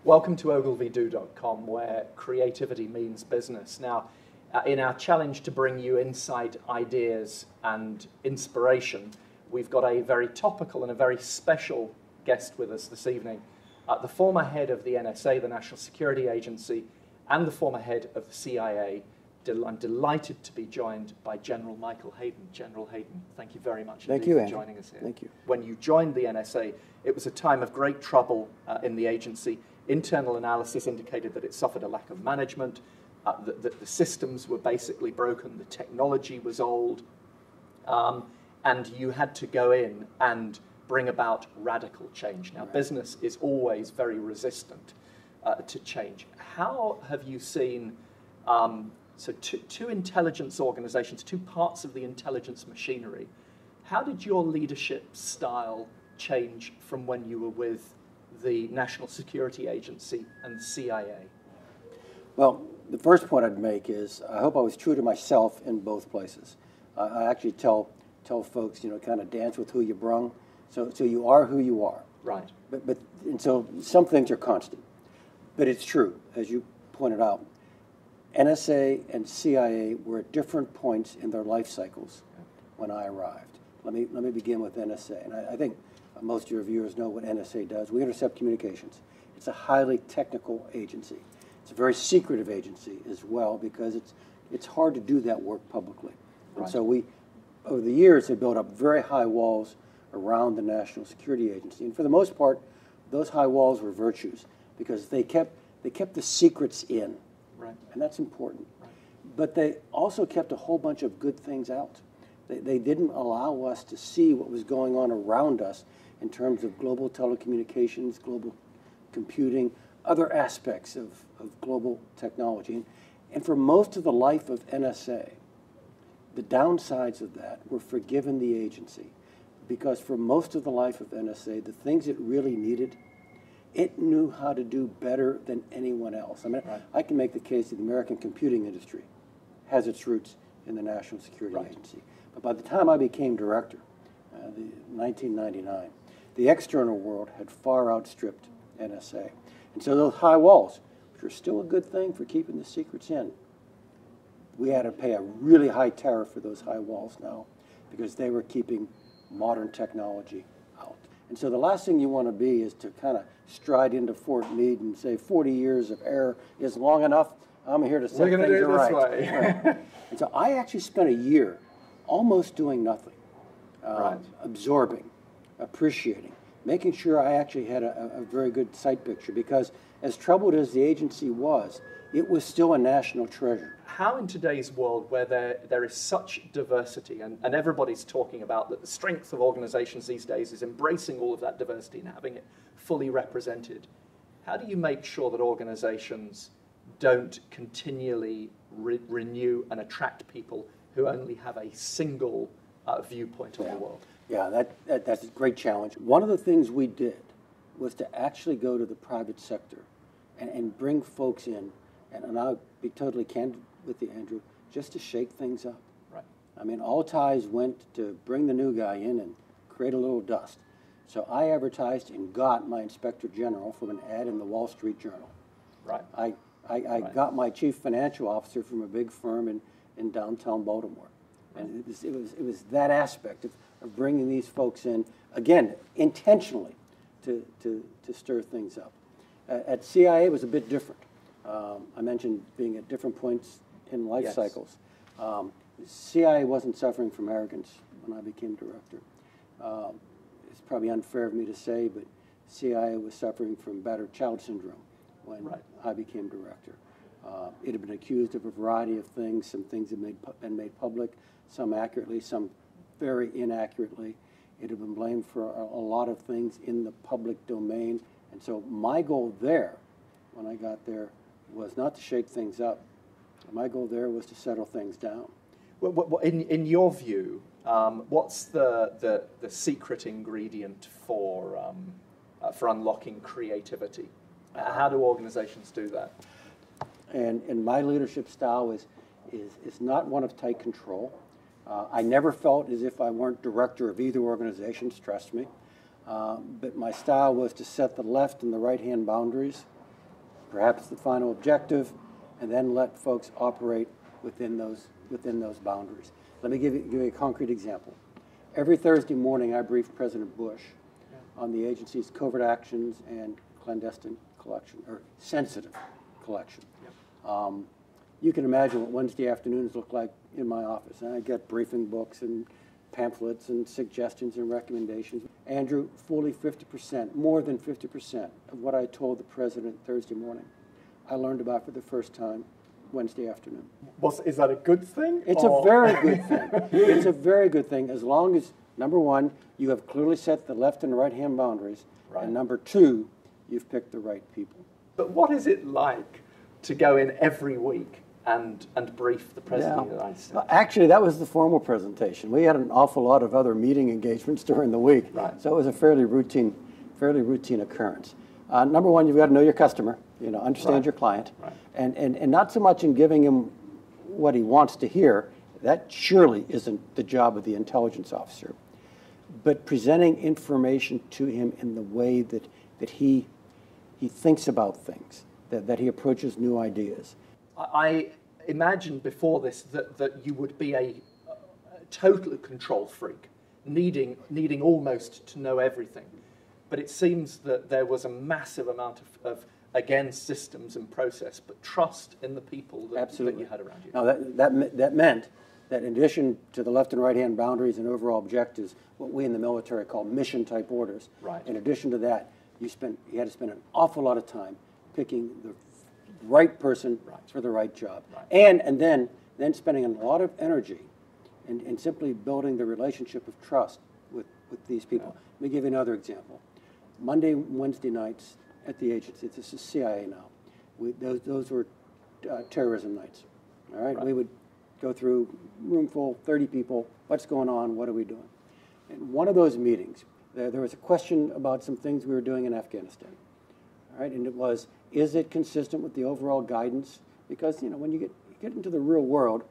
Welcome to ogilvydo.com, where creativity means business. Now, in our challenge to bring you insight, ideas, and inspiration, we've got a very topical and a very special guest with us this evening. The former head of the NSA, the National Security Agency, and the former head of the CIA. I'm delighted to be joined by General Michael Hayden. General Hayden, thank you very much indeed for joining us here. Thank you. When you joined the NSA, it was a time of great trouble in the agency. Internal analysis indicated that it suffered a lack of management, that the systems were basically broken, the technology was old, and you had to go in and bring about radical change. Now, business is always very resistant to change. How have you seen two intelligence organizations, two parts of the intelligence machinery? How did your leadership style change from when you were with the National Security Agency and the CIA? Well, the first point I'd make is I hope I was true to myself in both places. I actually tell folks, kind of dance with who you brung. So you are who you are. Right. And so some things are constant. But it's true, as you pointed out. NSA and CIA were at different points in their life cycles when I arrived. Let me begin with NSA. And I think most of your viewers know what NSA does. We intercept communications. It's a highly technical agency. It's a very secretive agency as well because it's hard to do that work publicly. Right. And so we, over the years, have built up very high walls around the National Security Agency. And for the most part, those high walls were virtues because they kept the secrets in. Right. And that's important. Right. But they also kept a whole bunch of good things out. They didn't allow us to see what was going on around us in terms of global telecommunications, global computing, other aspects of global technology. And for most of the life of NSA, the downsides of that were forgiven the agency because for most of the life of NSA, the things it really needed, it knew how to do better than anyone else. I mean, right. I can make the case that the American computing industry has its roots in the National Security Agency. But by the time I became director, 1999, the external world had far outstripped NSA. And so those high walls, which are still a good thing for keeping the secrets in, we had to pay a really high tariff for those high walls now because they were keeping modern technology out. And so the last thing you want to be is to kind of stride into Fort Meade and say 40 years of error is long enough. I'm here to set things right. We're going to do it this way. And so I actually spent a year almost doing nothing, absorbing, appreciating, making sure I actually had a very good sight picture because as troubled as the agency was, it was still a national treasure. How in today's world where there is such diversity and everybody's talking about that the strength of organizations these days is embracing all of that diversity and having it fully represented, how do you make sure that organizations don't continually renew and attract people who only have a single viewpoint on the world? Yeah, that's a great challenge. One of the things we did was to actually go to the private sector and bring folks in, and I'll be totally candid with you, Andrew, just to shake things up. Right. I mean, all ties went to bring the new guy in and create a little dust. So I advertised and got my Inspector General from an ad in the Wall Street Journal. Right. I got my Chief Financial Officer from a big firm in downtown Baltimore. And it was that aspect of bringing these folks in, again, intentionally to stir things up. At CIA, it was a bit different. I mentioned being at different points in life cycles. CIA wasn't suffering from arrogance when I became director. It's probably unfair of me to say, but CIA was suffering from battered child syndrome when I became director. It had been accused of a variety of things. Some things had been made public, some accurately, some very inaccurately. It had been blamed for a lot of things in the public domain. And so my goal there, when I got there, was not to shake things up. My goal there was to settle things down. Well, in your view, what's the secret ingredient for unlocking creativity? How do organizations do that? And my leadership style is not one of tight control. I never felt as if I weren't director of either organization, trust me. But my style was to set the left and the right-hand boundaries perhaps the final objective, and then let folks operate within those boundaries. Let me give you a concrete example. Every Thursday morning, I brief President Bush on the agency's covert actions and clandestine collection, or sensitive collection. You can imagine what Wednesday afternoons look like in my office. And I get briefing books and pamphlets and suggestions and recommendations. Andrew, fully 50%, more than 50% of what I told the president Thursday morning, I learned about for the first time Wednesday afternoon. Is that a good thing? It's a very good thing. It's a very good thing as long as, number one, you have clearly set the left and right-hand boundaries, and number two, you've picked the right people. But what is it like to go in every week and brief the President of the United States? Well, actually, that was the formal presentation. We had an awful lot of other meeting engagements during the week, so it was a fairly routine occurrence. Number one, you've got to know your customer, understand your client, and not so much in giving him what he wants to hear. That surely isn't the job of the intelligence officer, but presenting information to him in the way that he thinks about things, that he approaches new ideas. I imagined before this that you would be a total control freak, needing almost to know everything. But it seems that there was a massive amount of again, systems and process, but trust in the people that you had around you. Now, that meant that in addition to the left and right-hand boundaries and overall objectives, what we in the military call mission-type orders, in addition to that, you had to spend an awful lot of time picking the right person for the right job. And then spending a lot of energy in simply building the relationship of trust with these people. Let me give you another example. Monday, Wednesday nights at the agency, this is CIA now, those were terrorism nights. All right, we would go through room full, 30 people, what's going on, what are we doing? In one of those meetings, there was a question about some things we were doing in Afghanistan. All right, and it was, is it consistent with the overall guidance? Because when you get into the real world,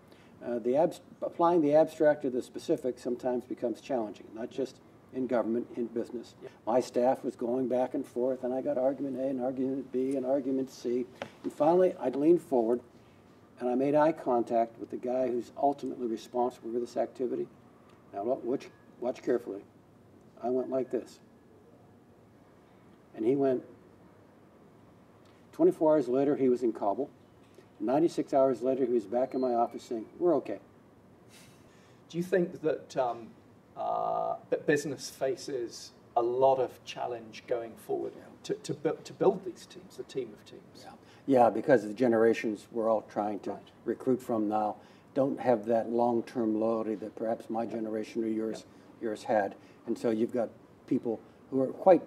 applying the abstract to the specific sometimes becomes challenging, not just in government, in business. My staff was going back and forth, and I got argument A and argument B and argument C. And finally, I leaned forward, and I made eye contact with the guy who's ultimately responsible for this activity. Now, watch carefully. I went like this. And he went. 24 hours later, he was in Kabul. 96 hours later, he was back in my office saying, we're okay. Do you think that that business faces a lot of challenge going forward to build these teams, the team of teams? Yeah, because the generations we're all trying to recruit from now don't have that long-term loyalty that perhaps my generation or yours had. And so you've got people who are quite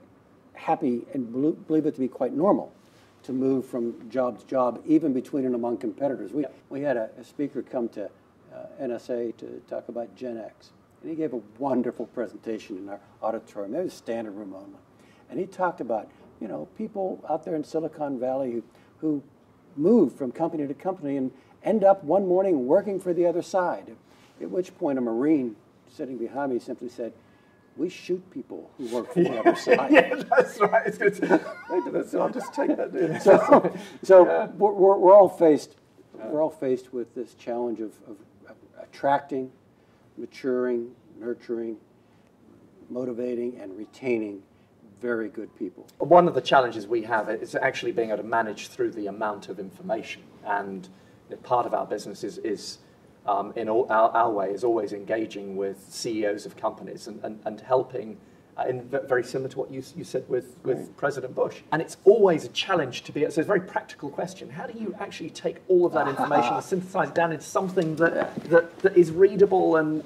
happy and believe it to be quite normal to move from job to job, even between and among competitors. We had a speaker come to NSA to talk about Gen X. And he gave a wonderful presentation in our auditorium. It was a standard room only. And he talked about, people out there in Silicon Valley who move from company to company and end up one morning working for the other side. At which point a Marine sitting behind me simply said, we shoot people who work for the other side. Yeah, that's right. It's good. So I'll just take that in. So we're all faced with this challenge of attracting, maturing, nurturing, motivating, and retaining very good people. One of the challenges we have is actually being able to manage through the amount of information. And part of our business is in our way, is always engaging with CEOs of companies and helping, very similar to what you said with President Bush. And it's always a challenge to be, so it's a very practical question. How do you actually take all of that information and synthesize down into something that is readable and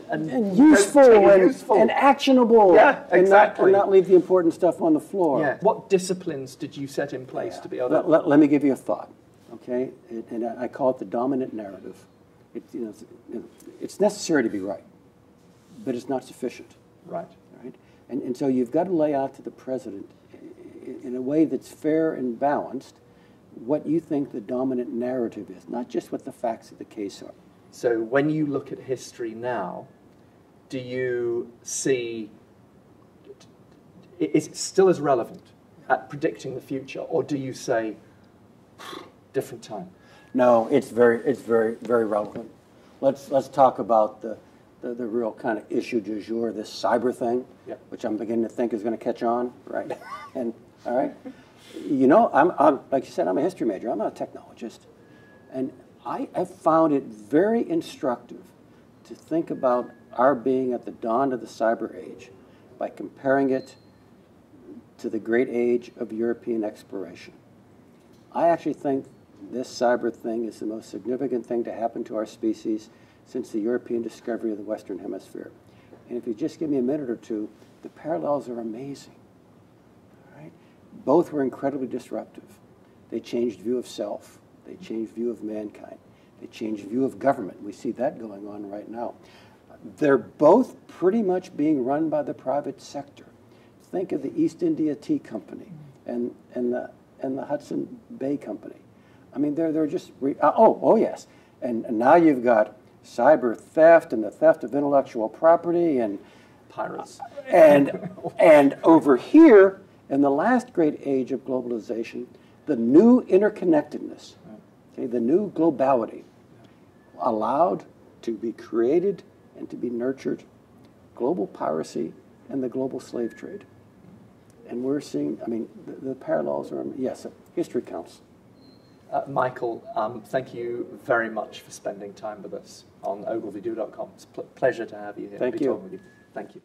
useful and actionable, and not leave the important stuff on the floor? Yeah. What disciplines did you set in place to be able to... Let me give you a thought, okay? And I call it the dominant narrative. It's necessary to be right, but it's not sufficient. Right. And so you've got to lay out to the president in a way that's fair and balanced what you think the dominant narrative is, not just what the facts of the case are. So when you look at history now, do you see, is it still as relevant at predicting the future, or do you say, different time. No, it's very relevant. Let's talk about the real kind of issue du jour, this cyber thing, Yep. which I'm beginning to think is going to catch on, right? And all right, you know, I'm like you said, I'm a history major. I'm not a technologist, and I found it very instructive to think about our being at the dawn of the cyber age by comparing it to the great age of European exploration. I actually think this cyber thing is the most significant thing to happen to our species since the European discovery of the Western Hemisphere. And if you just give me a minute or two, the parallels are amazing. All right? Both were incredibly disruptive. They changed view of self. They changed view of mankind. They changed view of government. We see that going on right now. They're both pretty much being run by the private sector. Think of the East India Tea Company and the Hudson Bay Company. I mean, they're just, oh yes. And now you've got cyber theft and the theft of intellectual property and Pirates. And over here, in the last great age of globalization, the new interconnectedness, okay, the new globality, allowed to be created and to be nurtured, global piracy and the global slave trade. And we're seeing, I mean, the parallels are, yes, history counts. Michael, thank you very much for spending time with us on ogilvydo.com. It's a pleasure to have you here. Thank you. Thank you.